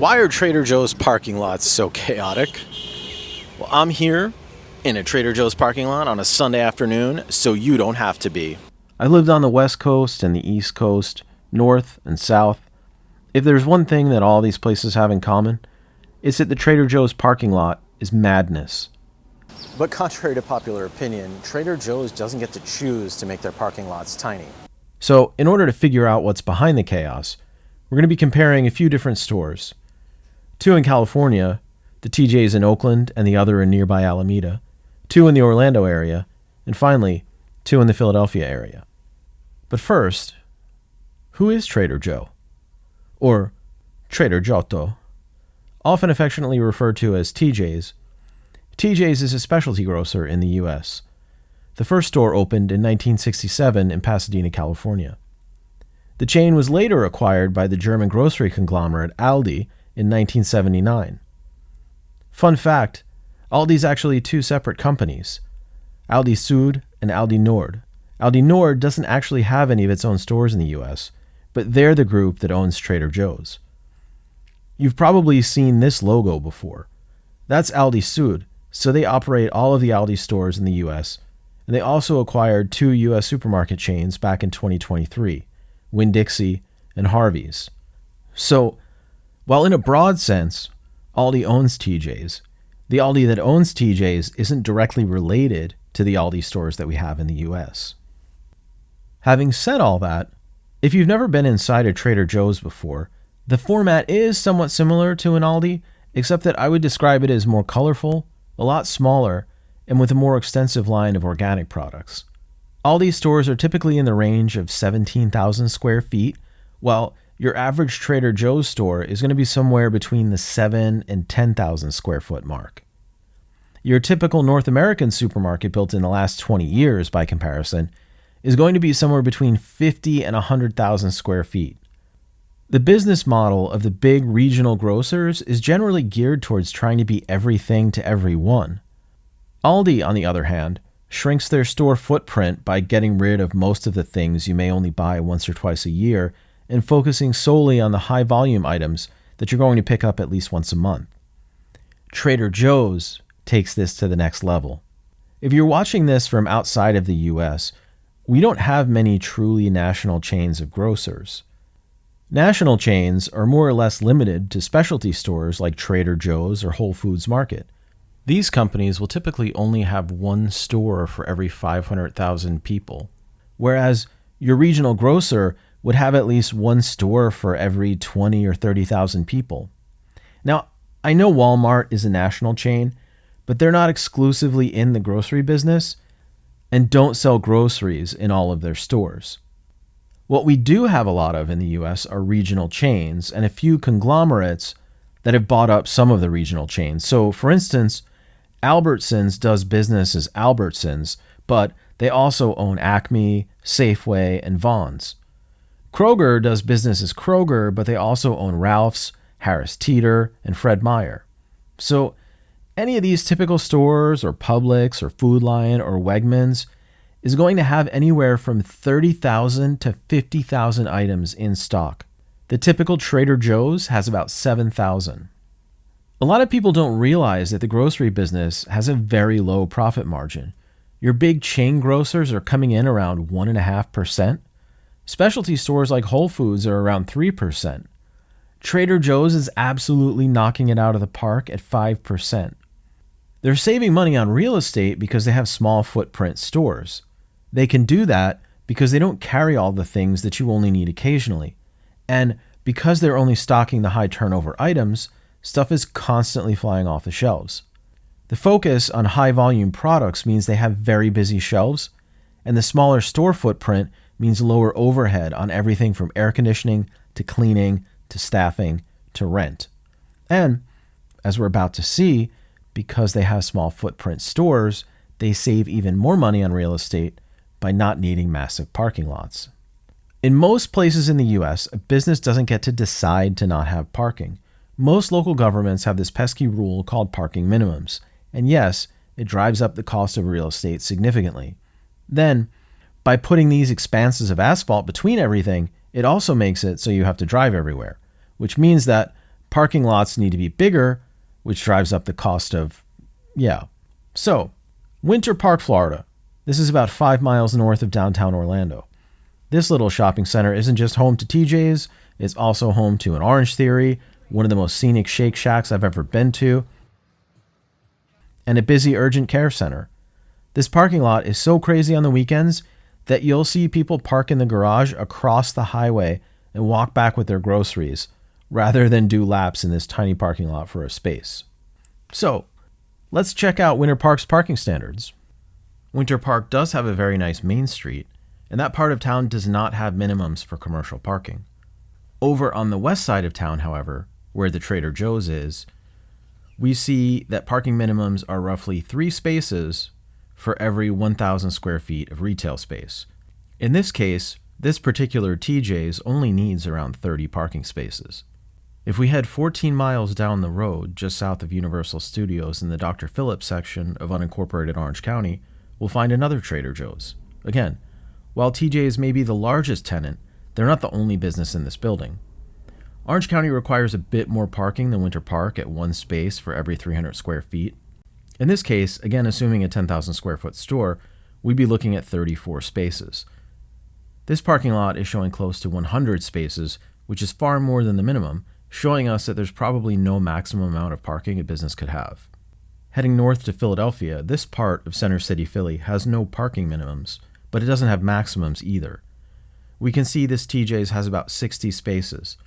Why are Trader Joe's parking lots so chaotic? Well, I'm here in a Trader Joe's parking lot on a Sunday afternoon, so you don't have to be. I lived on the West Coast and the East Coast, North and South. If there's one thing that all these places have in common, it's that the Trader Joe's parking lot is madness. But contrary to popular opinion, Trader Joe's doesn't get to choose to make their parking lots tiny. So, in order to figure out what's behind the chaos, we're going to be comparing a few different stores. Two in California, the TJ's in Oakland and the other in nearby Alameda, two in the Orlando area, and finally, two in the Philadelphia area. But first, who is Trader Joe? Or Trader Giotto, often affectionately referred to as TJ's. TJ's is a specialty grocer in the U.S. The first store opened in 1967 in Pasadena, California. The chain was later acquired by the German grocery conglomerate Aldi in 1979. Fun fact, Aldi's actually two separate companies, Aldi Süd and Aldi Nord. Aldi Nord doesn't actually have any of its own stores in the U.S., but they're the group that owns Trader Joe's. You've probably seen this logo before. That's Aldi Süd, so they operate all of the Aldi stores in the U.S., and they also acquired two U.S. supermarket chains back in 2023, Winn-Dixie and Harvey's. So, while in a broad sense, Aldi owns TJ's, the Aldi that owns TJ's isn't directly related to the Aldi stores that we have in the U.S. Having said all that, if you've never been inside a Trader Joe's before, the format is somewhat similar to an Aldi, except that I would describe it as more colorful, a lot smaller, and with a more extensive line of organic products. Aldi stores are typically in the range of 17,000 square feet, while your average Trader Joe's store is going to be somewhere between the 7 and 10,000 square foot mark. Your typical North American supermarket built in the last 20 years, by comparison, is going to be somewhere between 50 and 100,000 square feet. The business model of the big regional grocers is generally geared towards trying to be everything to everyone. Aldi, on the other hand, shrinks their store footprint by getting rid of most of the things you may only buy once or twice a year and focusing solely on the high volume items that you're going to pick up at least once a month. Trader Joe's takes this to the next level. If you're watching this from outside of the US, we don't have many truly national chains of grocers. National chains are more or less limited to specialty stores like Trader Joe's or Whole Foods Market. These companies will typically only have one store for every 500,000 people, whereas your regional grocer would have at least one store for every 20 or 30,000 people. Now, I know Walmart is a national chain, but they're not exclusively in the grocery business and don't sell groceries in all of their stores. What we do have a lot of in the US are regional chains and a few conglomerates that have bought up some of the regional chains. So, for instance, Albertsons does business as Albertsons, but they also own Acme, Safeway, and Vons. Kroger does business as Kroger, but they also own Ralph's, Harris Teeter, and Fred Meyer. So any of these typical stores or Publix or Food Lion or Wegmans is going to have anywhere from 30,000 to 50,000 items in stock. The typical Trader Joe's has about 7,000. A lot of people don't realize that the grocery business has a very low profit margin. Your big chain grocers are coming in around 1.5%. Specialty stores like Whole Foods are around 3%. Trader Joe's is absolutely knocking it out of the park at 5%. They're saving money on real estate because they have small footprint stores. They can do that because they don't carry all the things that you only need occasionally. And because they're only stocking the high turnover items, stuff is constantly flying off the shelves. The focus on high volume products means they have very busy shelves, and the smaller store footprint means lower overhead on everything from air conditioning to cleaning to staffing to rent. And, as we're about to see, because they have small footprint stores, they save even more money on real estate by not needing massive parking lots. In most places in the US, a business doesn't get to decide to not have parking. Most local governments have this pesky rule called parking minimums, and yes, it drives up the cost of real estate significantly. Then, by putting these expanses of asphalt between everything, it also makes it so you have to drive everywhere, which means that Parking lots need to be bigger, which drives up the cost of, So, Winter Park, Florida. This is about 5 miles north of downtown Orlando. This little shopping center isn't just home to TJ's, it's also home to an Orange Theory, one of the most scenic Shake Shacks I've ever been to, and a busy urgent care center. This parking lot is so crazy on the weekends that you'll see people park in the garage across the highway and walk back with their groceries, rather than do laps in this tiny parking lot for a space. So, let's check out Winter Park's parking standards. Winter Park does have a very nice main street, and that part of town does not have minimums for commercial parking. Over on the west side of town, however, where the Trader Joe's is, we see that parking minimums are roughly 3 spaces for every 1,000 square feet of retail space. In this case, this particular TJ's only needs around 30 parking spaces. If we head 14 miles down the road, just south of Universal Studios in the Dr. Phillips section of unincorporated Orange County, we'll find another Trader Joe's. Again, while TJ's may be the largest tenant, they're not the only business in this building. Orange County requires a bit more parking than Winter Park at 1 space for every 300 square feet. In this case, again assuming a 10,000 square foot store, we'd be looking at 34 spaces. This parking lot is showing close to 100 spaces, which is far more than the minimum, showing us that there's probably no maximum amount of parking a business could have. Heading north to Philadelphia, this part of Center City, Philly has no parking minimums, but it doesn't have maximums either. We can see this TJ's has about 60 spaces.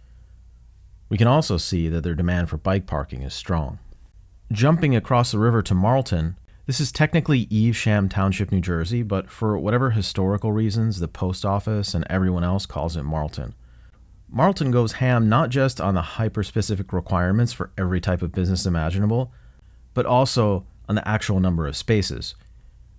We can also see that their demand for bike parking is strong. Jumping across the river to Marlton, this is technically Evesham Township, New Jersey, but for whatever historical reasons, the post office and everyone else calls it Marlton. Marlton goes ham not just on the hyper-specific requirements for every type of business imaginable, but also on the actual number of spaces.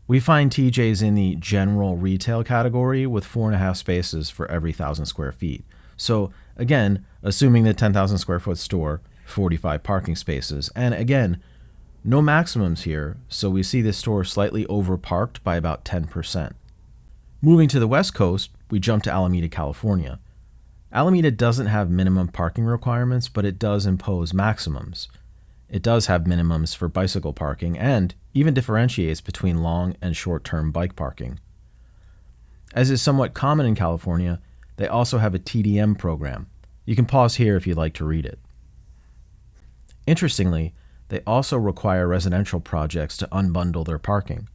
We find TJ's in the general retail category with 4.5 spaces for every 1,000 square feet. So again, assuming the 10,000 square foot store, 45 parking spaces. And again, no maximums here, so we see this store slightly overparked by about 10%. Moving to the West Coast, we jump to Alameda, California. Alameda doesn't have minimum parking requirements, but it does impose maximums. It does have minimums for bicycle parking and even differentiates between long and short-term bike parking. As is somewhat common in California, they also have a TDM program. You can pause here if you'd like to read it. Interestingly, they also require residential projects to unbundle their parking.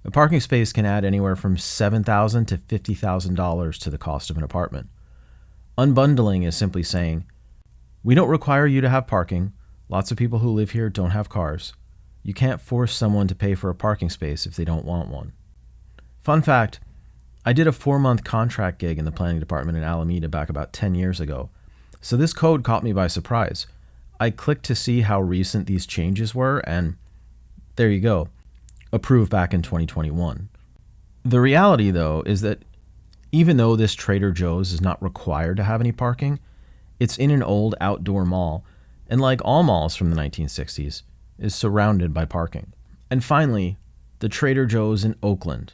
A parking space can add anywhere from $7,000 to $50,000 to the cost of an apartment. Unbundling is simply saying, we don't require you to have parking. Lots of people who live here don't have cars. You can't force someone to pay for a parking space if they don't want one. Fun fact, I did a 4-month contract gig in the planning department in Alameda back about 10 years ago, so this code caught me by surprise. I clicked to see how recent these changes were, and there you go, approved back in 2021. The reality, though, is that even though this Trader Joe's is not required to have any parking, it's in an old outdoor mall, and like all malls from the 1960s, is surrounded by parking. And finally, the Trader Joe's in Oakland.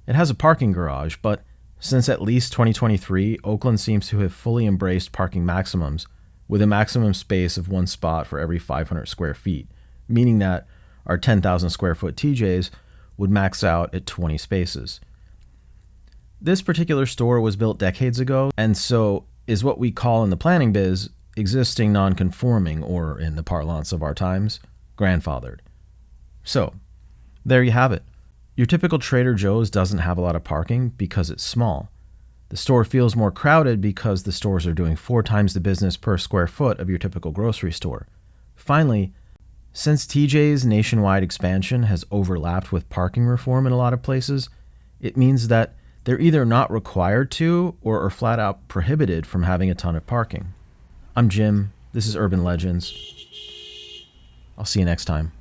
It has a parking garage, but since at least 2023, Oakland seems to have fully embraced parking maximums, with a maximum space of 1 spot for every 500 square feet, meaning that our 10,000 square foot TJ's would max out at 20 spaces. This particular store was built decades ago, and so is what we call in the planning biz existing non-conforming, or in the parlance of our times, grandfathered. So, there you have it. Your typical Trader Joe's doesn't have a lot of parking because it's small. The store feels more crowded because the stores are doing 4 times the business per square foot of your typical grocery store. Finally, since TJ's nationwide expansion has overlapped with parking reform in a lot of places, it means that they're either not required to or are flat out prohibited from having a ton of parking. I'm Jim. This is Urban Legends. I'll see you next time.